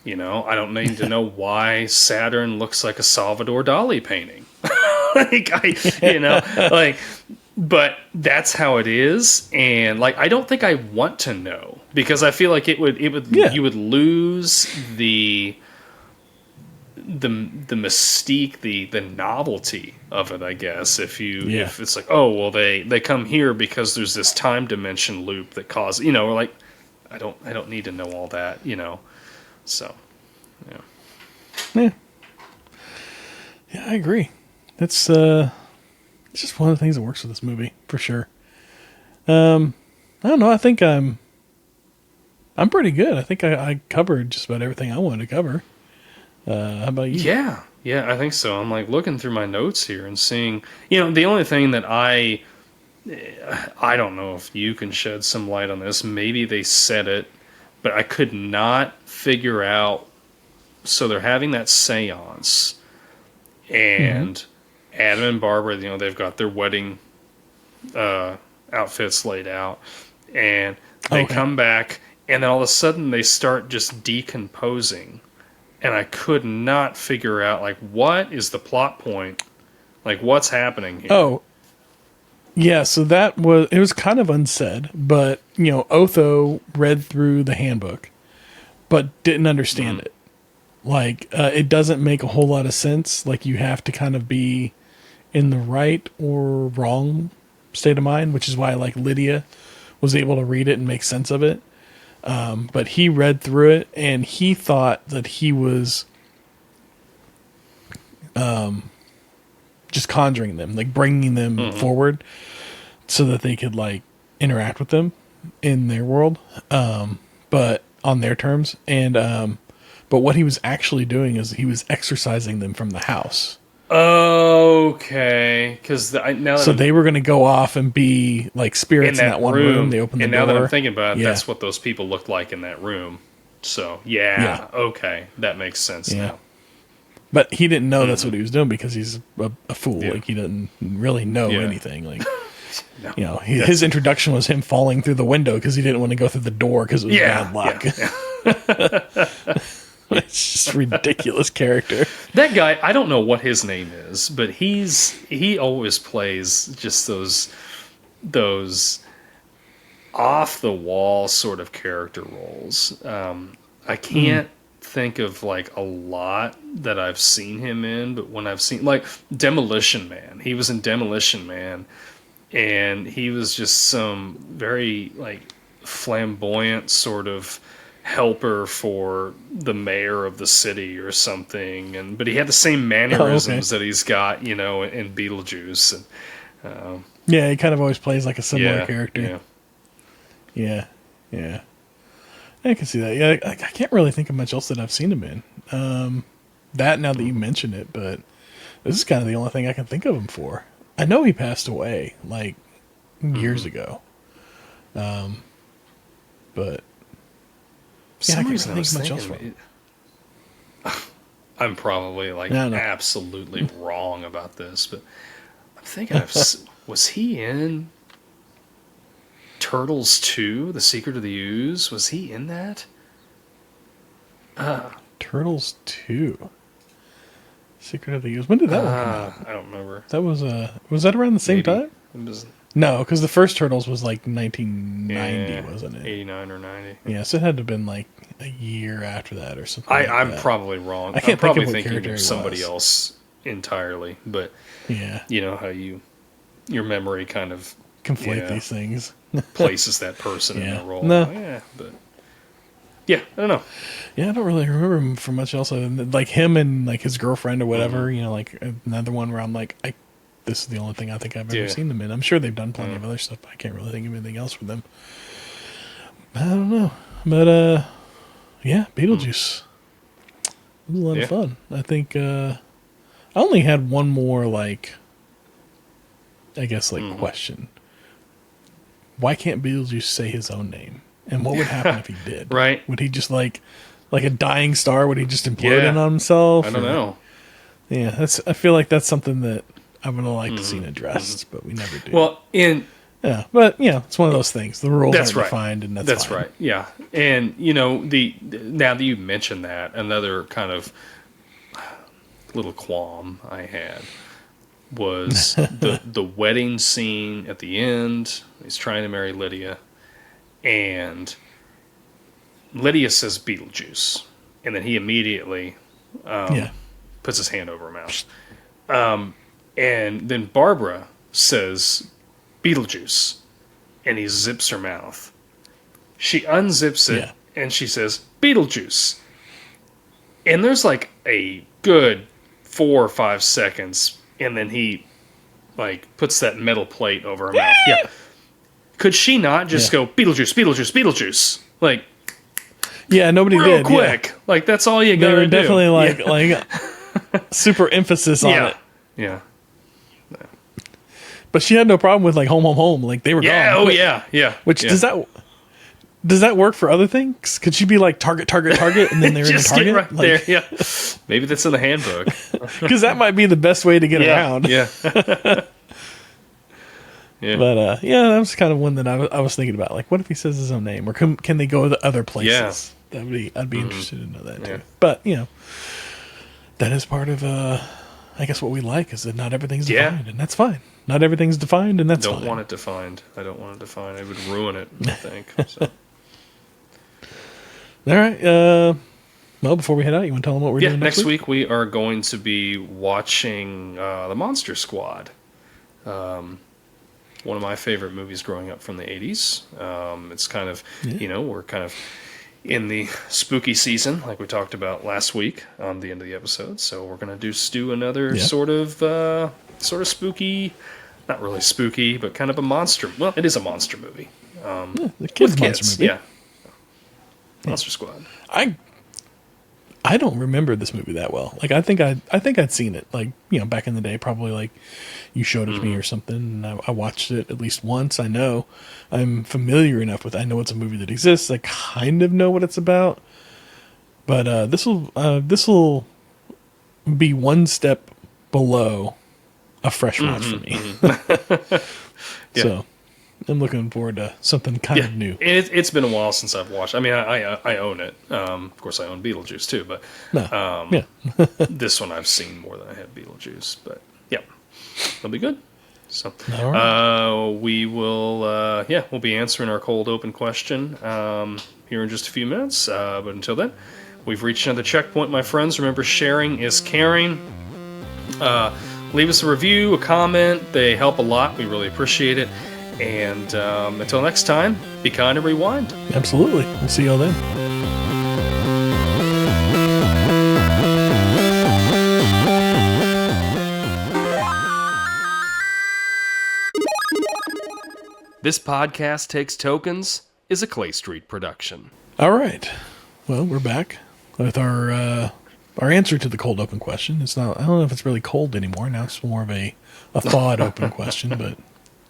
You know, I don't need to know why Saturn looks like a Salvador Dali painting. But that's how it is. And like, I don't think I want to know, because I feel like you would lose the mystique, the novelty of it, I guess, if it's like, oh, well, they come here because there's this time dimension loop that causes, you know, like, I don't need to know all that, you know. So, yeah, I agree. That's it's just one of the things that works with this movie for sure. I don't know. I think I'm pretty good. I think I covered just about everything I wanted to cover. How about you? Yeah, I think so. I'm like looking through my notes here and seeing, you know, the only thing that I I don't know if you can shed some light on this. Maybe they said it, but I could not figure out. So they're having that seance, and Adam and Barbara, they've got their wedding outfits laid out, and they come back, and then all of a sudden they start just decomposing, and I could not figure out, like, what is the plot point? Like, what's happening here? Oh, yeah, so it was kind of unsaid, but, Otho read through the handbook, but didn't understand it. Like, it doesn't make a whole lot of sense. Like, you have to kind of be in the right or wrong state of mind, which is why, like, Lydia was able to read it and make sense of it. But he read through it, and he thought that he was just conjuring them, like, bringing them forward so that they could, like, interact with them in their world, but on their terms. And but what he was actually doing is he was exorcising them from the house. Okay, because they were going to go off and be like spirits in that one room. They opened the door. And now that I'm thinking about it, that's what those people looked like in that room. So okay, that makes sense now. But he didn't know that's what he was doing because he's a fool. Yeah. Like, he didn't really know anything. Like, no. His introduction was him falling through the window because he didn't want to go through the door because it was bad luck. It's just a ridiculous character. That guy, I don't know what his name is, but he always plays just those off the wall sort of character roles. I can't think of like a lot that I've seen him in, but when I've seen, like, Demolition Man, he was in Demolition Man, and he was just some very, like, flamboyant sort of helper for the mayor of the city or something, but he had the same mannerisms that he's got, in Beetlejuice. And he kind of always plays like a similar character. Yeah. I can see that. Yeah, I can't really think of much else that I've seen him in. That, now that you mention it, but this is kind of the only thing I can think of him for. I know he passed away like years ago, but. For some reason, I was thinking, I'm probably absolutely wrong about this, but I'm thinking, was he in Turtles 2, The Secret of the Ooze? Was he in that? Turtles 2, Secret of the Ooze. When did that one come out? I don't remember. That was that around the same time? No, because the first Turtles was like 1990, wasn't it? 89 or 90. Yeah, so it had to have been like a year after that or something. I'm probably wrong. I'm probably thinking of somebody else entirely, but you know how your memory kind of conflate these things. Places that person in a role. No. But I don't know. Yeah, I don't really remember him for much else other than like him and like his girlfriend or whatever. Like another one where I'm like, this is the only thing I think I've ever seen them in. I'm sure they've done plenty of other stuff, but I can't really think of anything else with them. I don't know. But, Beetlejuice. It was a lot of fun. I think, I only had one more, question. Why can't Beetlejuice say his own name? And what would happen if he did? Right. Would he just, like a dying star, would he just implode in on himself? I don't know. Yeah, I feel like that's something that I would have liked to see addressed, but we never do. Well, but it's one of those things. The rules aren't defined, and that's fine. Right. Yeah, and now that you mentioned that, another kind of little qualm I had was the wedding scene at the end. He's trying to marry Lydia, and Lydia says Beetlejuice, and then he immediately puts his hand over her mouth. And then Barbara says Beetlejuice, and he zips her mouth. She unzips it, and she says Beetlejuice. And there's like a good 4 or 5 seconds, and then he puts that metal plate over her mouth. Yeah. Could she not just go Beetlejuice, Beetlejuice, Beetlejuice? Like, nobody real did. quick. Like, that's all you gotta do. They were definitely super emphasis on it. Yeah. But she had no problem with like home, home, home. Like they were Yeah. gone. Oh quick. yeah. Which yeah. does that work for other things? Could she be like target, and then they're in the Just target? get right Like, there. Yeah. Maybe that's in the handbook. because that might be the best way to get around. Yeah. Yeah. But that was kind of one that I was thinking about. Like, what if he says his own name, or can they go to other places? Yeah. I'd be interested to know that too. Yeah. But that is part of I guess what we like is that not everything's defined, and that's fine. Not everything's defined, and that's fine. I don't want it defined. It would ruin it, I think. So. All right. Well, before we head out, you want to tell them what we're doing next week? We are going to be watching The Monster Squad. One of my favorite movies growing up from the 80s. It's kind of, we're kind of in the spooky season, like we talked about last week on the end of the episode. So we're going to do another sort of spooky, not really spooky, but kind of a monster. Well, it is a monster movie. The kids' monster movie. Yeah. Monster Squad. I don't remember this movie that well. Like I think I'd seen it like back in the day, probably like you showed it to me or something. And I watched it at least once. I know I'm familiar enough with. I know it's a movie that exists. I kind of know what it's about. But this will be one step below a fresh watch for me. So I'm looking forward to something kind of new. It's been a while since I've watched. I mean, I own it. Of course, I own Beetlejuice too, but this one I've seen more than I have Beetlejuice. But yeah, it'll be good. So we will, we'll be answering our cold open question here in just a few minutes. But until then, we've reached another checkpoint, my friends. Remember, sharing is caring. Leave us a review, a comment. They help a lot. We really appreciate it. And until next time, be kind and rewind. Absolutely. We'll see y'all then. This Podcast Takes Tokens is a Clay Street production. All right. Well, we're back with our answer to the cold open question. It's not. I don't know if it's really cold anymore. Now it's more of a thawed open question, but.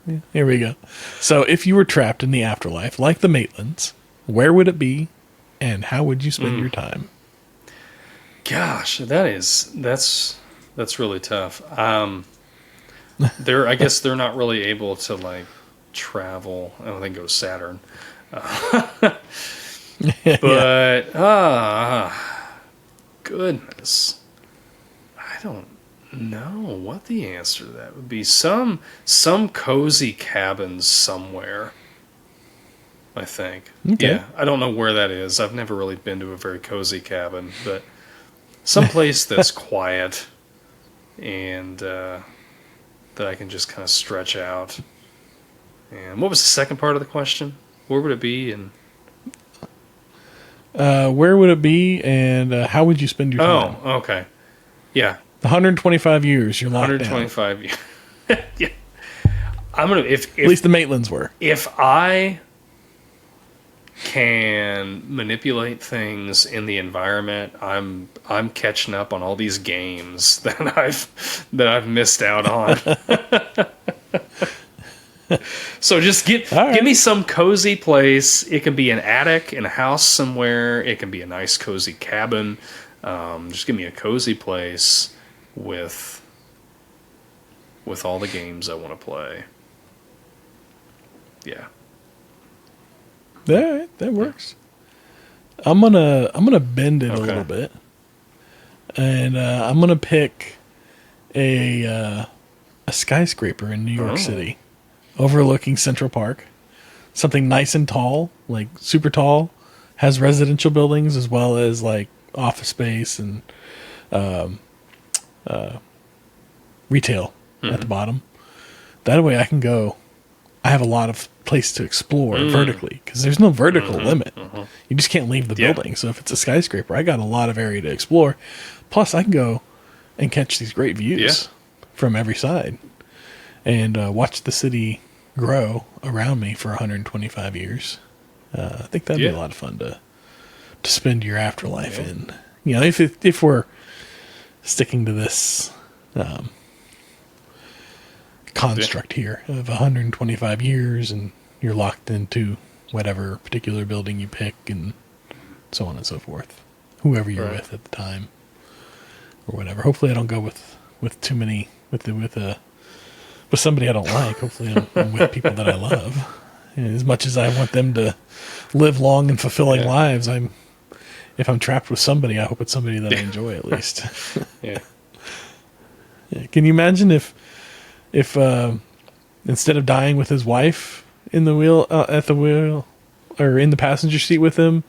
Yeah, here we go. So, if you were trapped in the afterlife, like the Maitlands, where would it be, and how would you spend your time? Gosh, that's really tough. I guess they're not really able to like travel. I don't think go to Saturn, but goodness, I don't know what the answer to that would be. Some cozy cabins somewhere, I think. Okay. Yeah, I don't know where that is. I've never really been to a very cozy cabin, but someplace that's quiet and that I can just kind of stretch out. And what was the second part of the question? Where would it be? And where would it be, and how would you spend your time? Oh, okay. Yeah. 125 years, you're locked 125 years. Yeah. I'm gonna if at least the Maitlands were. If I can manipulate things in the environment, I'm catching up on all these games that I've missed out on. So just give me some cozy place. It can be an attic in a house somewhere. It can be a nice cozy cabin. Just give me a cozy place with all the games I want to play. Yeah. All right, that works. I'm gonna bend it a little bit, and I'm gonna pick a skyscraper in New York City, overlooking Central Park. Something nice and tall, like super tall, has residential buildings as well as like office space and retail at the bottom. That way I can go. I have a lot of place to explore vertically because there's no vertical limit. You just can't leave the building. So if it's a skyscraper, I got a lot of area to explore. Plus, I can go and catch these great views from every side and watch the city grow around me for 125 years. I think that'd be a lot of fun to spend your afterlife in. You know, if we're sticking to this construct here of 125 years, and you're locked into whatever particular building you pick, and so on and so forth. Whoever you're with at the time, or whatever. Hopefully, I don't go with too many with somebody I don't like. Hopefully, I'm with people that I love. And as much as I want them to live long and fulfilling lives, if I'm trapped with somebody, I hope it's somebody that I enjoy at least. Yeah. Can you imagine if instead of dying with his wife at the wheel or in the passenger seat with him,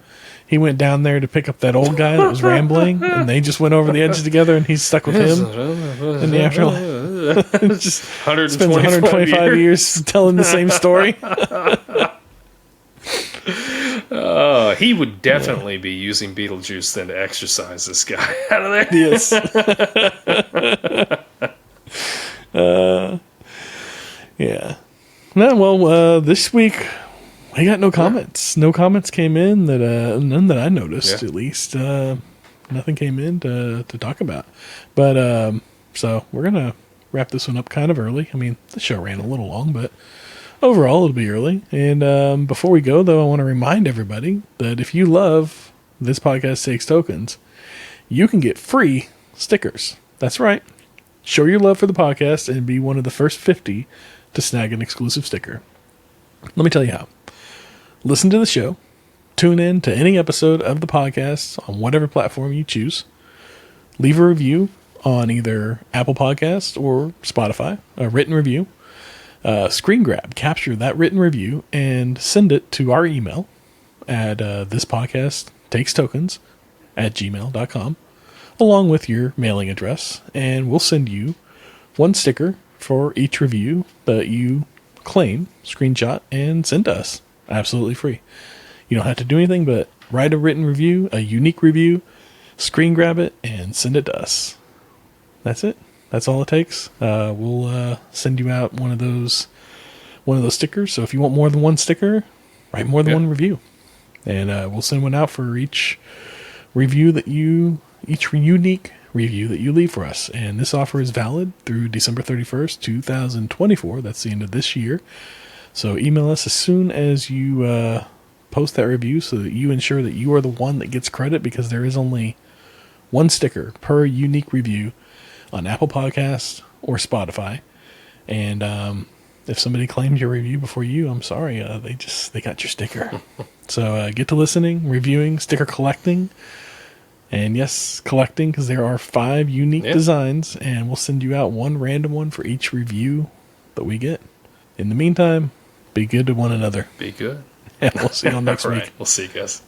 he went down there to pick up that old guy that was rambling, and they just went over the edge together, and he's stuck with him in the afterlife. Just spends 125 years telling the same story. He would definitely be using Beetlejuice then to exercise this guy out of there. Yes. Yeah. No, well, this week I got no comments. No comments came in none that I noticed, at least. Nothing came in to talk about. But, so we're going to wrap this one up kind of early. I mean, the show ran a little long, but overall it'll be early. And before we go, though, I want to remind everybody that if you love This Podcast Takes Tokens, you can get free stickers. That's right. Show your love for the podcast and be one of the first 50 to snag an exclusive sticker. Let me tell you how. Listen to the show. Tune in to any episode of the podcast on whatever platform you choose. Leave a review on either Apple Podcasts or Spotify, a written review. Screen grab, capture that written review, and send it to our email at thispodcasttakestokens@gmail.com, along with your mailing address, and we'll send you one sticker for each review that you claim, screenshot, and send to us. Absolutely free. You don't have to do anything but write a written review, a unique review, screen grab it, and send it to us. That's it. That's all it takes. We'll send you out one of those stickers. So if you want more than one sticker, write more than one review, and we'll send one out for each unique review that you leave for us. And this offer is valid through December 31st, 2024. That's the end of this year. So email us as soon as you post that review, so that you ensure that you are the one that gets credit, because there is only one sticker per unique review on Apple Podcasts or Spotify. And if somebody claims your review before you, I'm sorry, they got your sticker. So get to listening, reviewing, sticker collecting. And yes, collecting, because there are 5 unique designs, and we'll send you out one random one for each review that we get. In the meantime, be good to one another. Be good. And we'll see you all next week. We'll see you guys.